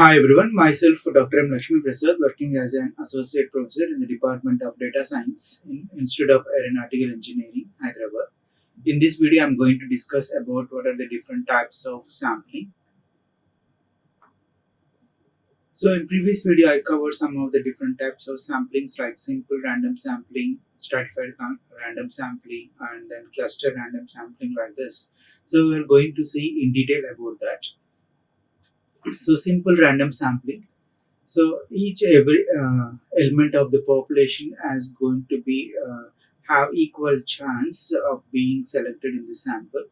Hi everyone, myself Dr. M. Lakshmi Prasad, working as an associate professor in the Department of Data Science in Institute of Aeronautical Engineering, Hyderabad. In this video, I'm going to discuss about what are the different types of sampling. So in previous video, I covered some of the different types of samplings like simple random sampling, stratified random sampling, and then cluster random sampling like this. So we're going to see in detail about that. So simple random sampling. So each every element of the population is going to be have equal chance of being selected in the sample,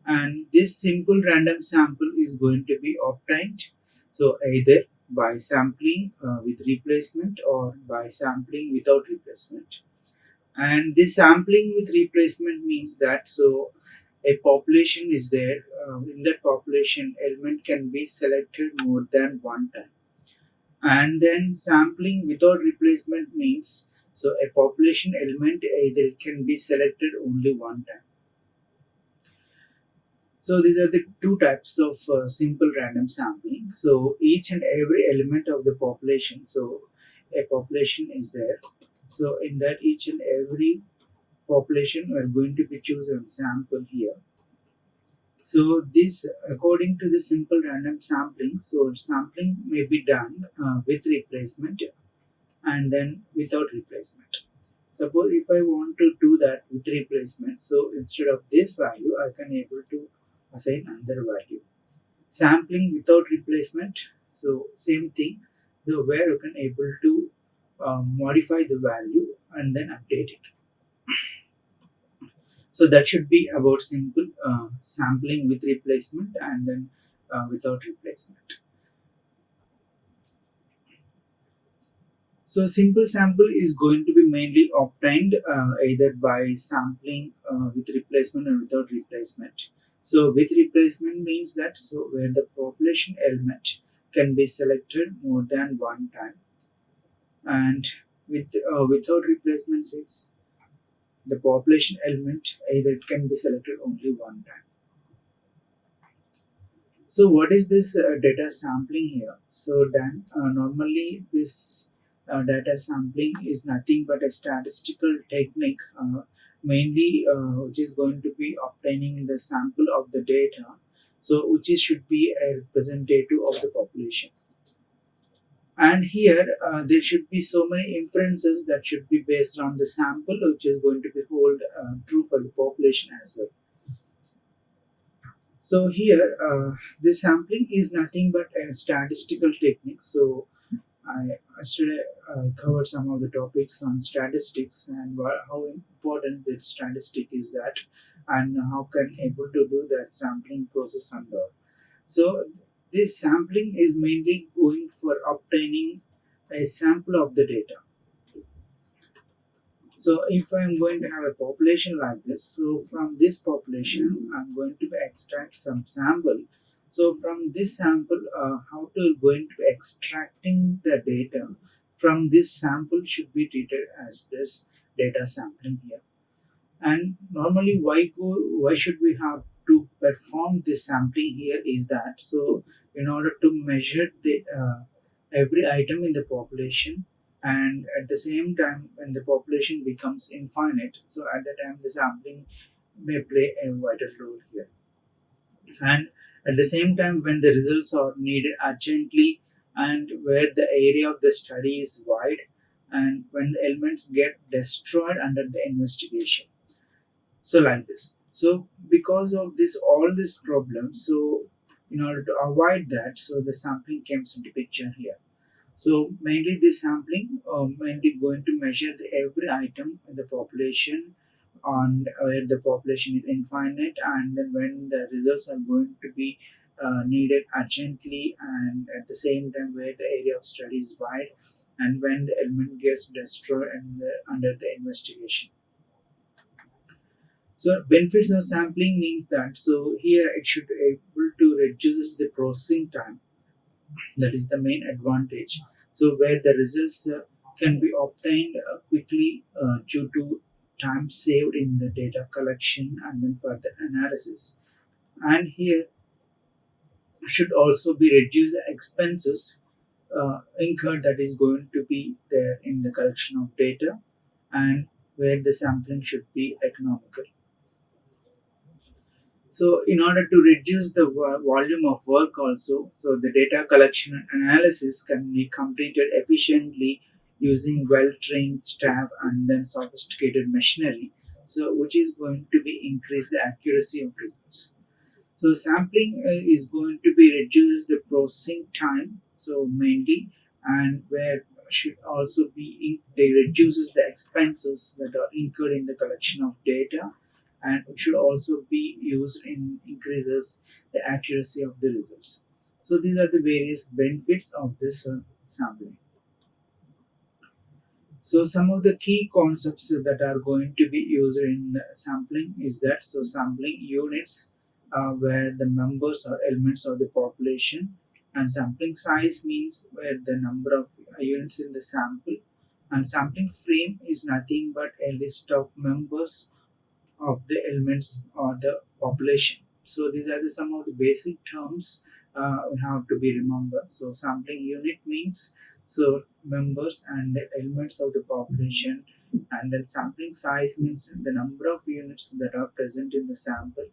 and this simple random sample is going to be obtained. So either by sampling with replacement or by sampling without replacement. And this sampling with replacement means that a population is there. In that population, element can be selected more than one time, and then sampling without replacement means a population element either can be selected only one time. So these are the two types of simple random sampling. So each and every element of the population, so a population is there, so in that each and every population we are going to be choosing a sample here. So this, according to the simple random sampling, so sampling may be done with replacement and then without replacement. Suppose if I want to do that with replacement, so instead of this value, I can able to assign another value. Sampling without replacement, so same thing, so where you can able to modify the value and then update it. So that should be about simple sampling with replacement and then without replacement. So simple sample is going to be mainly obtained either by sampling with replacement or without replacement. So with replacement means that where the population element can be selected more than one time, and without replacements it's the population element either it can be selected only one time. So what is this data sampling here? So then normally this data sampling is nothing but a statistical technique, mainly which is going to be obtaining the sample of the data, so which is should be a representative of the population. And here there should be so many inferences that should be based on the sample, which is going to be hold true for the population as well. So here, this sampling is nothing but a statistical technique. So I yesterday covered some of the topics on statistics and how important that statistic is that, and how can able to do that sampling process and all. So this sampling is mainly going for obtaining a sample of the data. So if I'm going to have a population like this, so from this population, I'm going to extract some sample. So from this sample, how to going to extracting the data from this sample should be treated as this data sampling here. And normally, why should we have to perform this sampling here is that in order to measure the every item in the population, and at the same time when the population becomes infinite, so at the time the sampling may play a vital role here. And at the same time when the results are needed urgently, and where the area of the study is wide, and when the elements get destroyed under the investigation, so like this. So because of this all these problems, so in order to avoid that, so the sampling comes into picture here. So mainly this sampling mainly going to measure every item in the population on where the population is infinite, and then when the results are going to be needed urgently, and at the same time where the area of study is wide, and when the element gets destroyed and under the investigation. So benefits of sampling means that here it should be able to reduces the processing time. That is the main advantage. So where the results can be obtained quickly due to time saved in the data collection and then further analysis. And here should also be reduce the expenses incurred that is going to be there in the collection of data, and where the sampling should be economical. So in order to reduce the volume of work also, so the data collection and analysis can be completed efficiently using well-trained staff and then sophisticated machinery, so which is going to be increase the accuracy of results. So sampling is going to be reduce the processing time, so mainly, and where should also be they reduces the expenses that are incurred in the collection of data, and it should also be used in increases the accuracy of the results. So these are the various benefits of this sampling. So some of the key concepts that are going to be used in sampling is that, so sampling units where the members or elements of the population, and sampling size means where the number of units in the sample, and sampling frame is nothing but a list of members of the elements or the population. So these are some of the basic terms we have to be remembered. So sampling unit means so members and the elements of the population, and then sampling size means the number of units that are present in the sample,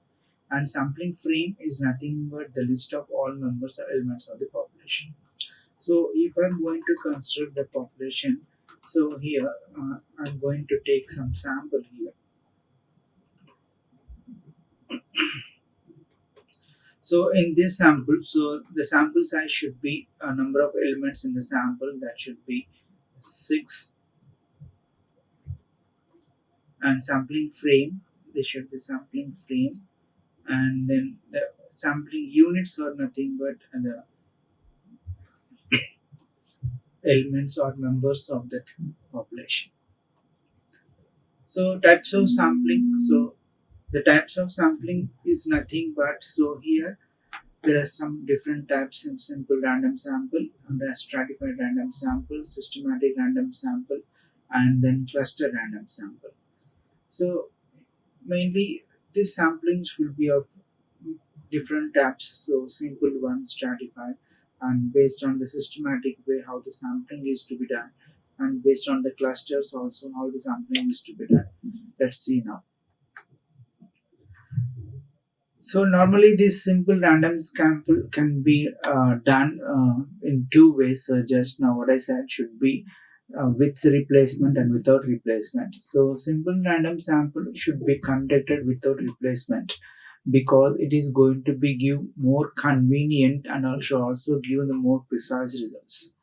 and sampling frame is nothing but the list of all members or elements of the population. So if I'm going to construct the population, so here I'm going to take some sample here. So in this sample, so the sample size should be a number of elements in the sample, that should be 6, and sampling frame, there should be sampling frame, and then the sampling units are nothing but the elements or members of that population. So types of sampling, so the types of sampling is nothing but, so here there are some different types in simple random sample, and a stratified random sample, systematic random sample, and then cluster random sample. So mainly these samplings will be of different types. So simple one, stratified, and based on the systematic way how the sampling is to be done, and based on the clusters also how the sampling is to be done. Let's see now. So normally this simple random sample can be done in two ways. Just now what I said should be with replacement and without replacement. So simple random sample should be conducted without replacement, because it is going to be give more convenient and also give the more precise results.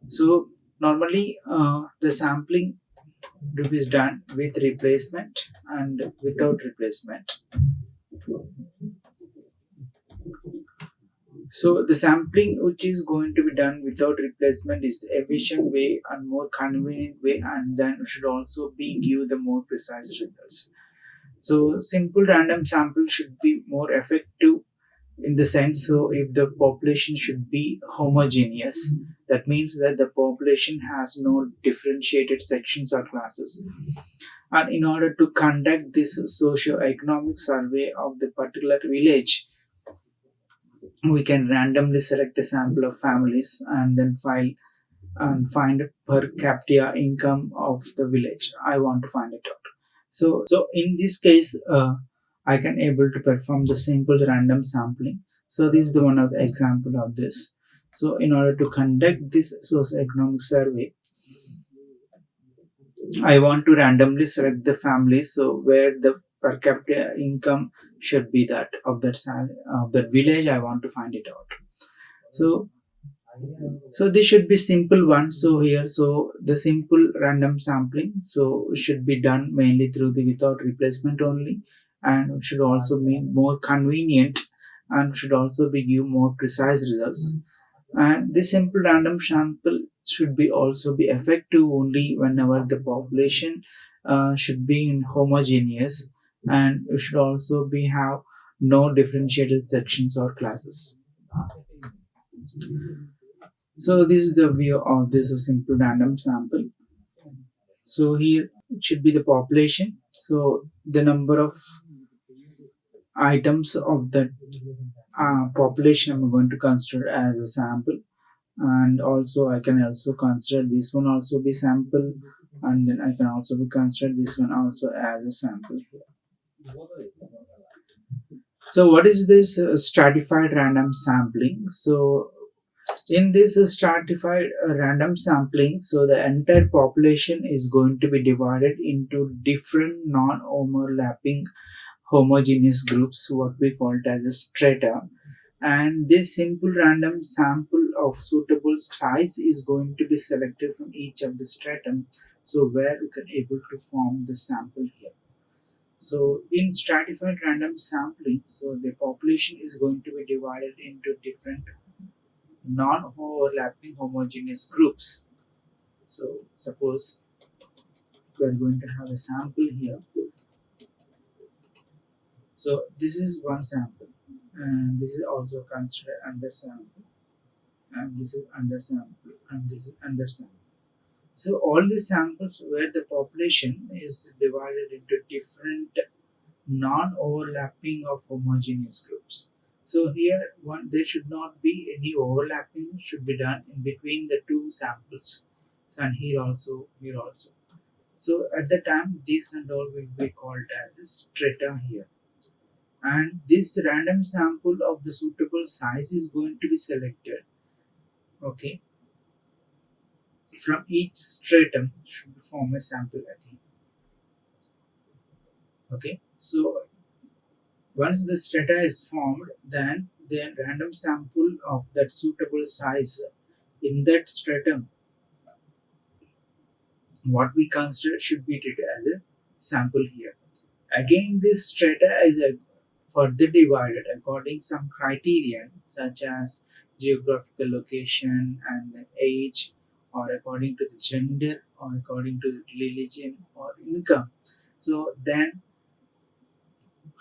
So normally the sampling is done with replacement and without replacement. So the sampling which is going to be done without replacement is the efficient way and more convenient way, and then should also be give the more precise results. So simple random sample should be more effective in the sense, so if the population should be homogeneous, that means that the population has no differentiated sections or classes. And in order to conduct this socio-economic survey of the particular village, we can randomly select a sample of families and then file and find per capita income of the village. I want to find it out. So in this case, I can able to perform the simple random sampling. So this is the one of the example of this. So in order to conduct this socio-economic survey, I want to randomly select the families, so where the per capita income should be that of that village. I want to find it out. So this should be simple one. So here, so the simple random sampling so should be done mainly through the without replacement only, and should also be more convenient, and should also be give more precise results. And this simple random sample should be also be effective only whenever the population should be in homogeneous, and it should also be have no differentiated sections or classes. So this is the view of this simple random sample. So here it should be the population. So the number of items of the population I'm going to consider as a sample, and also I can also consider this one also be sample, and then I can also be consider this one also as a sample here. So what is this stratified random sampling? So in this stratified random sampling, so the entire population is going to be divided into different non-overlapping homogeneous groups, what we call it as a strata, and this simple random sample of suitable size is going to be selected from each of the stratum, so where we can able to form the sample here. So in stratified random sampling, so the population is going to be divided into different non-overlapping homogeneous groups. So suppose we are going to have a sample here. So this is one sample, and this is also considered under sample, and this is under sample, and this is under sample. So all the samples where the population is divided into different non-overlapping of homogeneous groups. So here one there should not be any overlapping should be done in between the two samples, and here also, here also. So at the time this and all will be called as a strata here, and this random sample of the suitable size is going to be selected. Okay, from each stratum should form a sample again. Okay, so once the strata is formed, then the random sample of that suitable size in that stratum, what we consider should be treated as a sample here. Again, this strata is further divided according some criterion such as geographical location and then age, or according to the gender, or according to religion or income. So then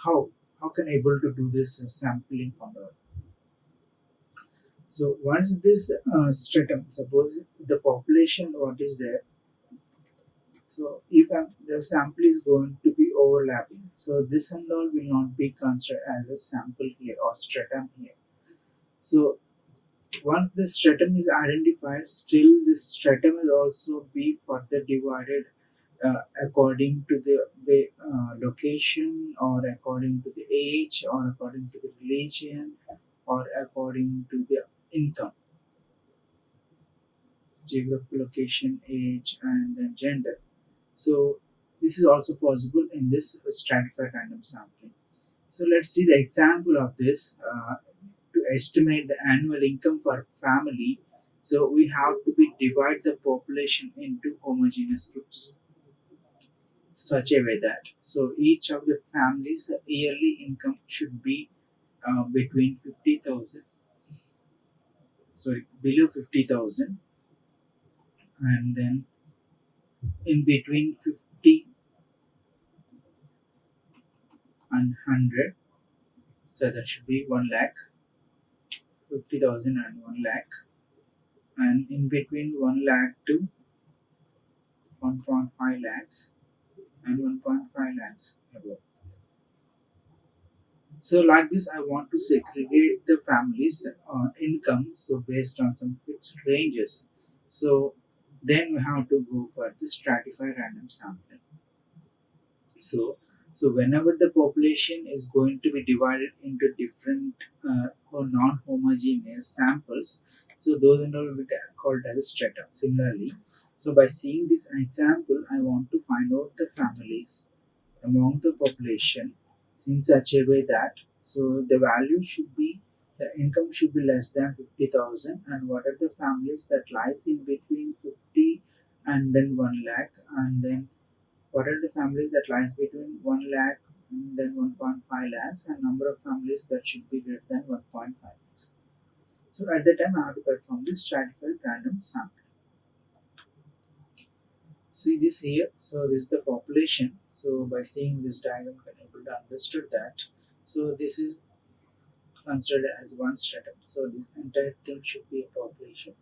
how can able to do this sampling on the. So once this stratum, suppose the population what is there, so you can the sample is going to be overlapping. So this and all will not be considered as a sample here or stratum here. So once the stratum is identified, still this stratum will also be further divided according to the location, or according to the age, or according to the religion, or according to the income, geographical location, age, and then gender. So this is also possible in this stratified random sampling. So let's see the example of this. To estimate the annual income for a family, so we have to be divide the population into homogeneous groups such a way that so each of the families yearly income should be between 50,000, sorry, below 50,000, and then in between 50 and 100, so that should be 1 lakh, 50,000 and 1 lakh, and in between 1 lakh to 1.5 lakhs, and 1.5 lakhs above. So like this, I want to segregate the families' income, so based on some fixed ranges. So then we have to go for the stratified random sampling. So, so whenever the population is going to be divided into different or non-homogeneous samples, so those and all will be called as strata. Similarly, so by seeing this example, I want to find out the families among the population in such a way that so the value should be the income should be less than 50,000, and what are the families that lies in between 50 and then 1 lakh, and then what are the families that lies between 1 lakh and then 1.5 lakhs, and number of families that should be greater than 1.5 lakhs. So at the time I have to perform this stratified random sampling. See this here, so this is the population. So by seeing this diagram you can able to understood that. So this is considered as one stratum. So this entire thing should be a population.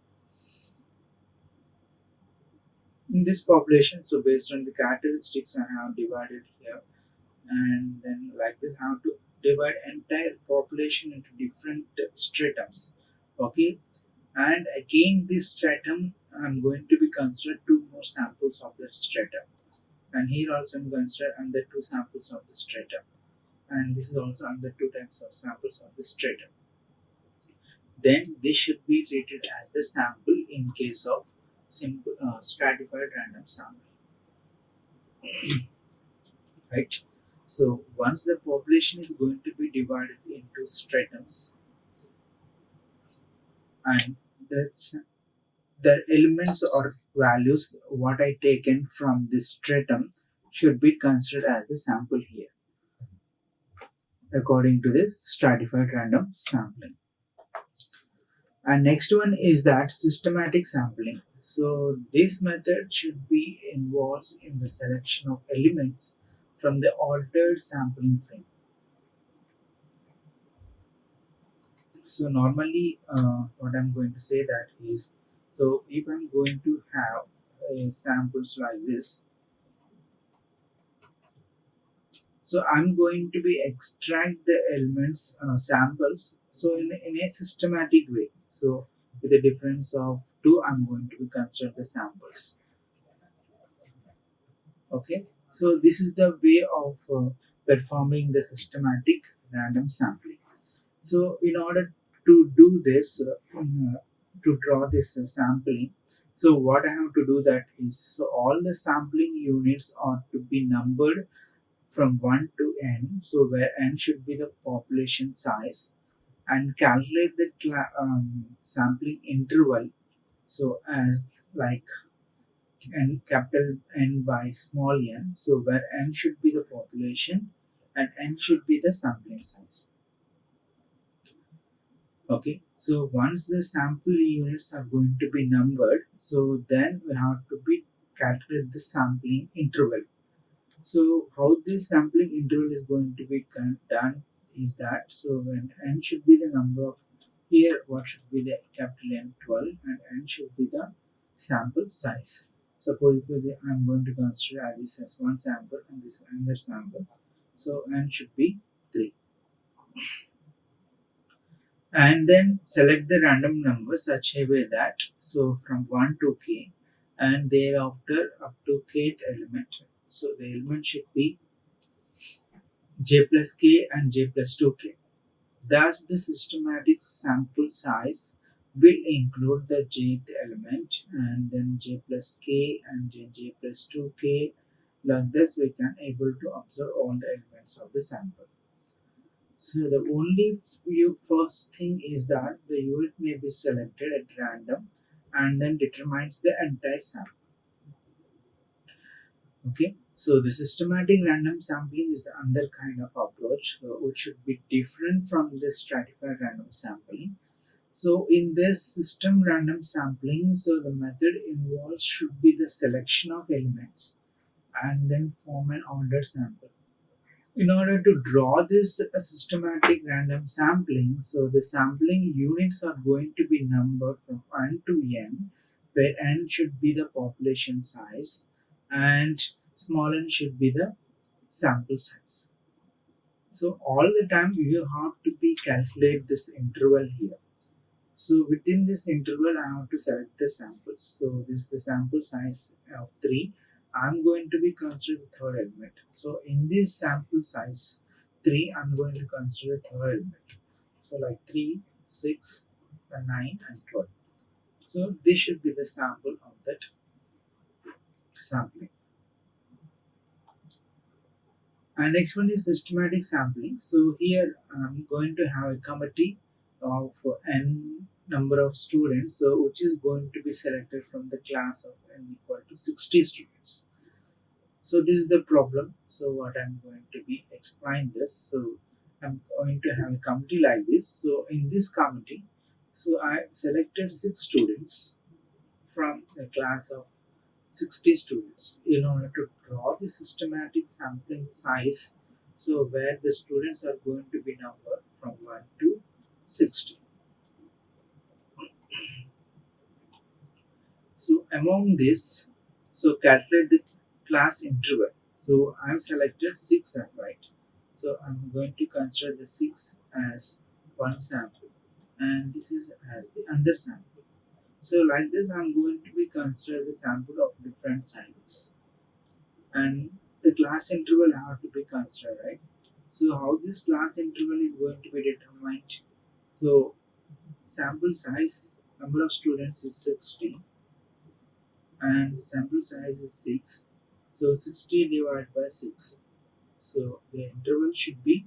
In this population, so based on the characteristics I have divided here, and then like this I have to divide entire population into different stratums. Okay, and again this stratum I'm going to be consider two more samples of the stratum, and here also I'm consider another two samples of the stratum, and this is also another two types of samples of the stratum. Then this should be treated as the sample in case of simple stratified random sampling, right? So once the population is going to be divided into stratums, and that's the elements or values what I taken from this stratum should be considered as the sample here according to this stratified random sampling. And next one is that systematic sampling. So this method should be involves in the selection of elements from the altered sampling frame. So normally what I'm going to say that is, so if I'm going to have samples like this, so I'm going to be extract the elements samples so in a systematic way. So with a difference of 2 I'm going to be consider the samples. Okay, so this is the way of performing the systematic random sampling. So in order to do this to draw this sampling, so what I have to do that is, so all the sampling units are to be numbered from 1 to n, so where n should be the population size, and calculate the sampling interval, so as like n capital N by small n, so where n should be the population and n should be the sampling size. Okay, so once the sample units are going to be numbered, so then we have to be calculate the sampling interval. So how this sampling interval is going to be done is that, so when n should be the number of, here what should be the capital N 12 and n should be the sample size. Suppose if I am going to consider this as one sample and this another sample, so n should be 3. And then select the random number such a way that, so from 1 to k and thereafter up to kth element, so the element should be j plus k and j plus 2k. Thus the systematic sample size will include the jth element and then j plus k and j plus 2k. Like this we can able to observe all the elements of the sample. So the only first thing is that the unit may be selected at random and then determines the entire sample. Okay, so the systematic random sampling is the other kind of approach which should be different from the stratified random sampling. So in this system random sampling, so the method involves should be the selection of elements and then form an ordered sample. In order to draw this systematic random sampling, so the sampling units are going to be numbered from 1 to n, where n should be the population size and small n should be the sample size. So all the time you have to be calculate this interval here. So within this interval I have to select the samples. So this is the sample size of 3. I'm going to be consider the third element. So in this sample size 3, I'm going to consider the third element. So like 3, 6, 9 and 12. So this should be the sample of that sampling. And next one is systematic sampling. So here I'm going to have a committee of n number of students, so which is going to be selected from the class of n equal to 60 students. So this is the problem. So what I'm going to be explain this. So I'm going to have a committee like this. So in this committee, so I selected 6 students from a class of 60 students in order to draw the systematic sampling size, so where the students are going to be numbered from 1 to 60. So among this, so calculate the class interval. So I've selected 6 and right. So I'm going to consider the 6 as one sample and this is as the under sample. So like this I'm going to be consider the sample of different sizes and the class interval have to be considered, right? So how this class interval is going to be determined? So sample size number of students is 60 and sample size is 6. So 60 divided by 6. So the interval should be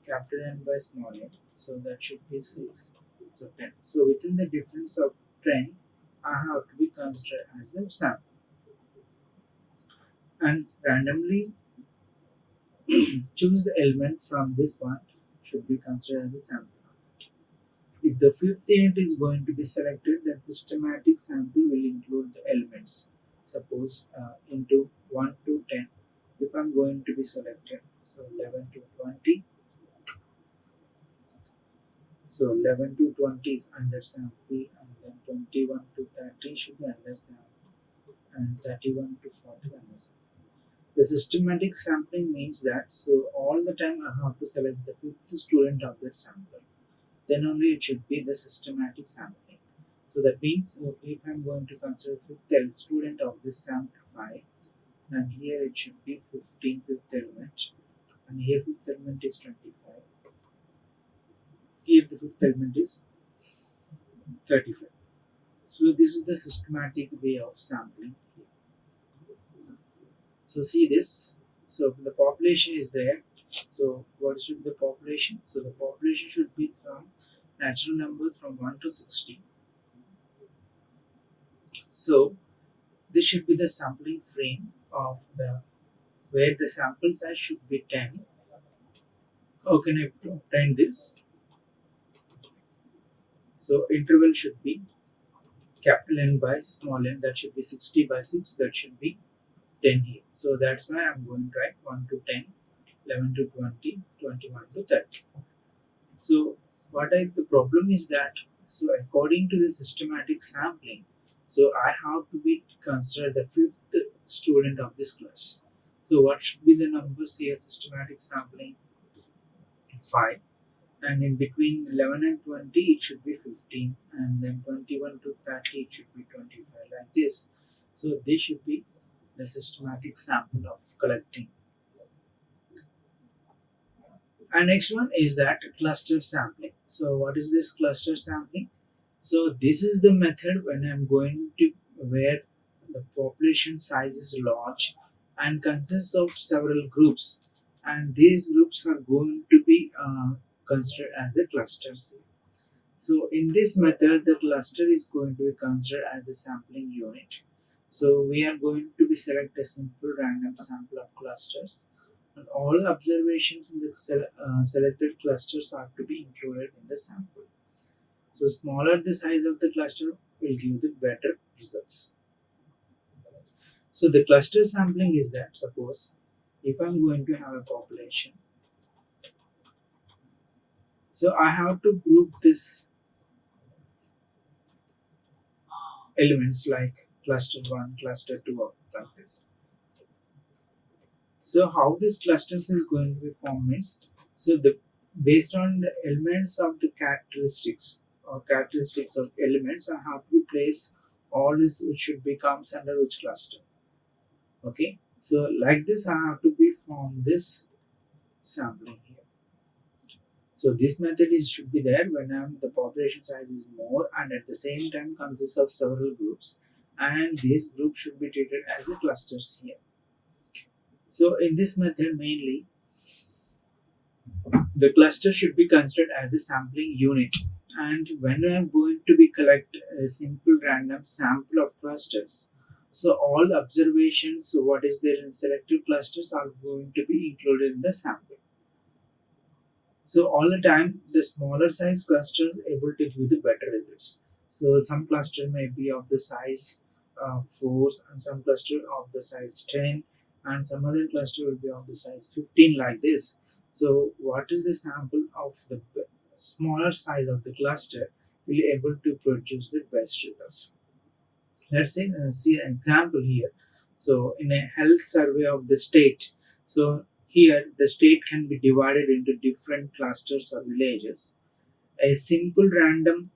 capital N by small n. So that should be 6. So 10. So within the difference of 10, I have to be considered as a sample. And randomly choose the element from this one should be considered as a sample. If the fifth unit is going to be selected, then systematic sample will include the elements. Suppose into 1 to 10, if I'm going to be selected, so 11 to 20. So 11 to 20 is under sample, and then 21 to 30 should be under sample, and 31 to 40 under sample. The systematic sampling means that so all the time I have to select the fifth student of that sample. Then only it should be the systematic sampling. So that means if I'm going to consider fifth student of this sample 5, and here it should be 15 fifth element, and here fifth element is 25. Here the fifth element is 35. So this is the systematic way of sampling. So see this. So the population is there. So what should be the population? So the population should be from natural numbers from 1 to 60. So this should be the sampling frame of the where the sample size should be 10. How can I obtain this? So interval should be capital N by small n, that should be 60 by 6, that should be 10 here. So that's why I'm going to write 1 to 10, 11 to 20, 21 to 30. So the problem is that, so according to the systematic sampling, so I have to be consider the fifth student of this class. So what should be the numbers here? Systematic sampling 5, and in between 11 and 20 it should be 15, and then 21 to 30 it should be 25, like this. So this should be the systematic sample of collecting. And next one is that cluster sampling. So what is this cluster sampling? So this is the method when I'm going to where the population size is large and consists of several groups, and these groups are going to be considered as the clusters. So in this method, the cluster is going to be considered as the sampling unit. So we are going to be select a simple random sample of clusters, and all observations in the selected clusters are to be included in the sample. So smaller the size of the cluster will give the better results. So the cluster sampling is that, suppose if I'm going to have a population, so I have to group this elements like cluster 1, cluster 2, or like this. So how this clusters is going to be formed is, so the based on the elements of the characteristics or characteristics of elements, I have to place all this which should be comes under which cluster. Okay, so like this I have to be form this sampling here. So this method is should be there when the population size is more and at the same time consists of several groups, and these groups should be treated as the clusters here. So in this method mainly the cluster should be considered as the sampling unit, and when I am going to be collect a simple random sample of clusters, so all observations so what is there in selected clusters are going to be included in the sample. So all the time the smaller size clusters able to give the better results. So some cluster may be of the size 4, and some cluster of the size 10, and some other cluster will be of the size 15, like this. So what is the sample of the smaller size of the cluster will be able to produce the best results. Let's see an example here. So in a health survey of the state, so here the state can be divided into different clusters or villages. A simple random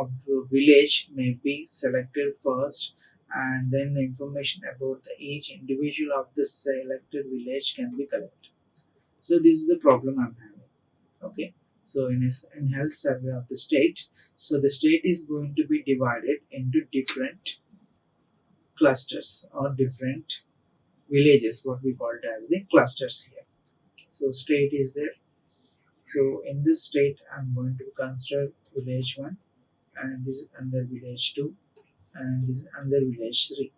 of a village may be selected first, and then the information about each individual of the selected village can be collected. So this is the problem I'm having. Okay. So in health survey of the state, so the state is going to be divided into different clusters or different villages, what we call it as the clusters here. So state is there. So in this state, I'm going to consider village 1, and this is under village 2, and this is under village 3.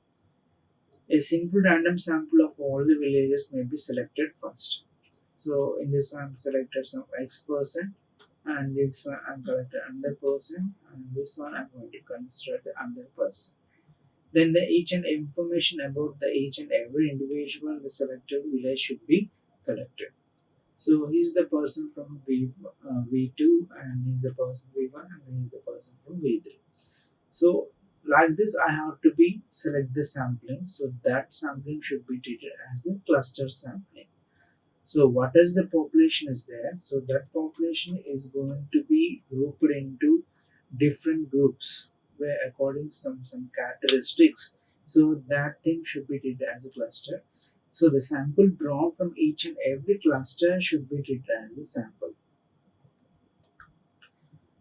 A simple random sample of all the villages may be selected first. So in this one, I'm selected some X person, and this one I'm selected another person, and this one I'm going to consider the other person. Then the each and information about the each and every individual in the selected village should be collected. So he's the person from V2, and he's the person V1, and he's the person from V3. So like this, I have to be select the sampling. So that sampling should be treated as the cluster sampling. So what is the population is there? So that population is going to be grouped into different groups where according to some characteristics. So that thing should be treated as a cluster. So the sample drawn from each and every cluster should be treated as a sample.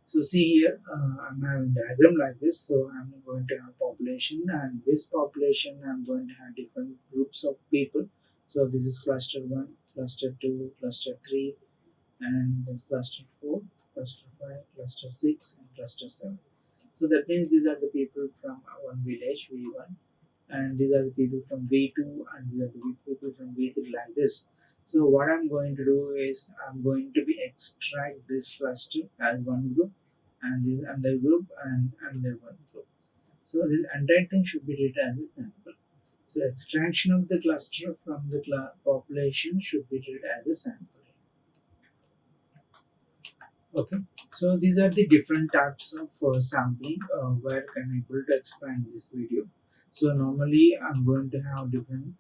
So see here, I'm having diagram like this. So I'm going to have population, and this population I'm going to have different groups of people. So this is cluster 1, cluster 2, cluster 3, and this cluster 4, cluster 5, cluster 6, and cluster 7. So that means these are the people from one village V1, and these are the people from V2, and these are the people from V3, like this. So what I'm going to do is I'm going to be extract this cluster as one group, and this another group, and another one group. So this entire thing should be treated as a sample. So extraction of the cluster from the population should be treated as a sample. Okay, so these are the different types of sampling where can I able to expand this video. So normally I'm going to have different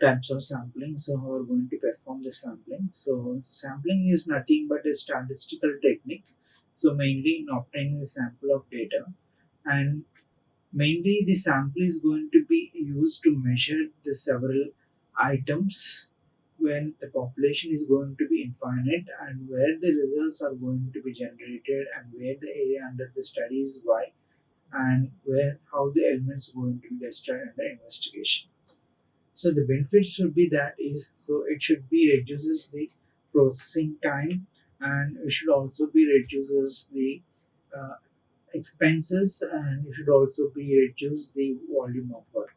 types of sampling. So how we're going to perform the sampling. So sampling is nothing but a statistical technique. So mainly in obtaining the sample of data, and mainly the sample is going to be used to measure the several items when the population is going to be infinite, and where the results are going to be generated, and where the area under the study is wide, and where how the elements are going to be destroyed under investigation. So the benefits should be that is, so it should be reduces the processing time, and it should also be reduces the uh, expenses, and it should also be reduce the volume of work.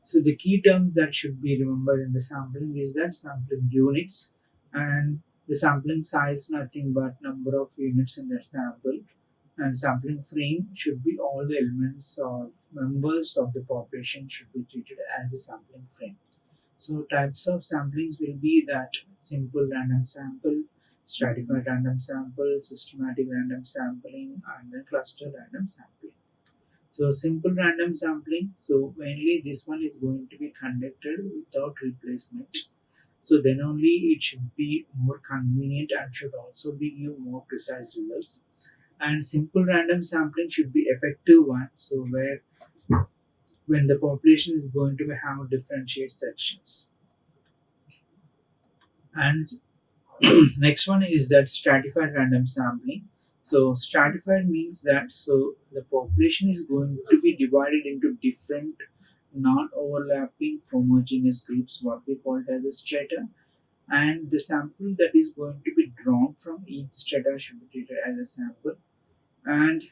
So the key terms that should be remembered in the sampling is that sampling units, and the sampling size nothing but number of units in that sample, and sampling frame should be all the elements or members of the population should be treated as a sampling frame. So types of samplings will be that simple random sample, stratified random sample, systematic random sampling, and then cluster random sampling. So simple random sampling, so mainly this one is going to be conducted without replacement. So then only it should be more convenient and should also be give more precise results. And simple random sampling should be effective one. So where when the population is going to have differentiate sections. And next one is that stratified random sampling. So stratified means that so the population is going to be divided into different non-overlapping homogeneous groups, what we call it as a strata, and the sample that is going to be drawn from each strata should be treated as a sample. And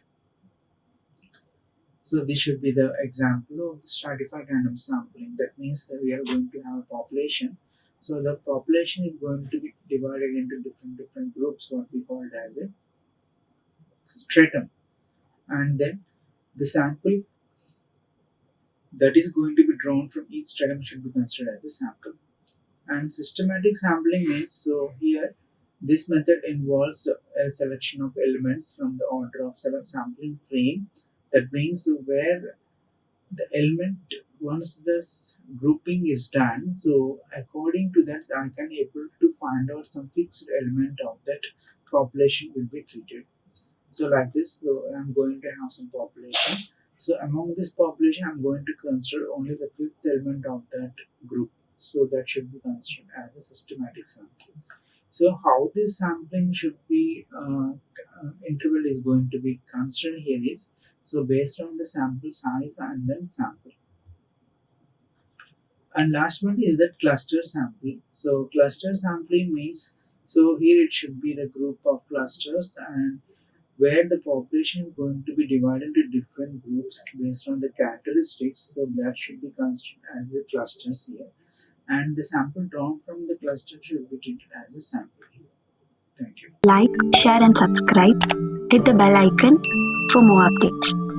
so this should be the example of the stratified random sampling. That means that we are going to have a population. So the population is going to be divided into different groups, what we call it as a stratum. And then the sample that is going to be drawn from each stratum should be considered as a sample. And systematic sampling means, so here this method involves a selection of elements from the order of sampling frame. That means where the element once this grouping is done, so according to that I can able to find out some fixed element of that population will be treated. So like this, so I'm going to have some population. So among this population, I'm going to consider only the fifth element of that group. So that should be considered as a systematic sample. So how this sampling should be interval is going to be considered here is, so based on the sample size and then sample. And last one is that cluster sampling. So cluster sampling means, so here it should be the group of clusters and where the population is going to be divided into different groups based on the characteristics. So that should be considered as the clusters here. And the sample drawn from the cluster should be treated as a sample here. Thank you. Like, share, and subscribe. Hit the bell icon for more updates.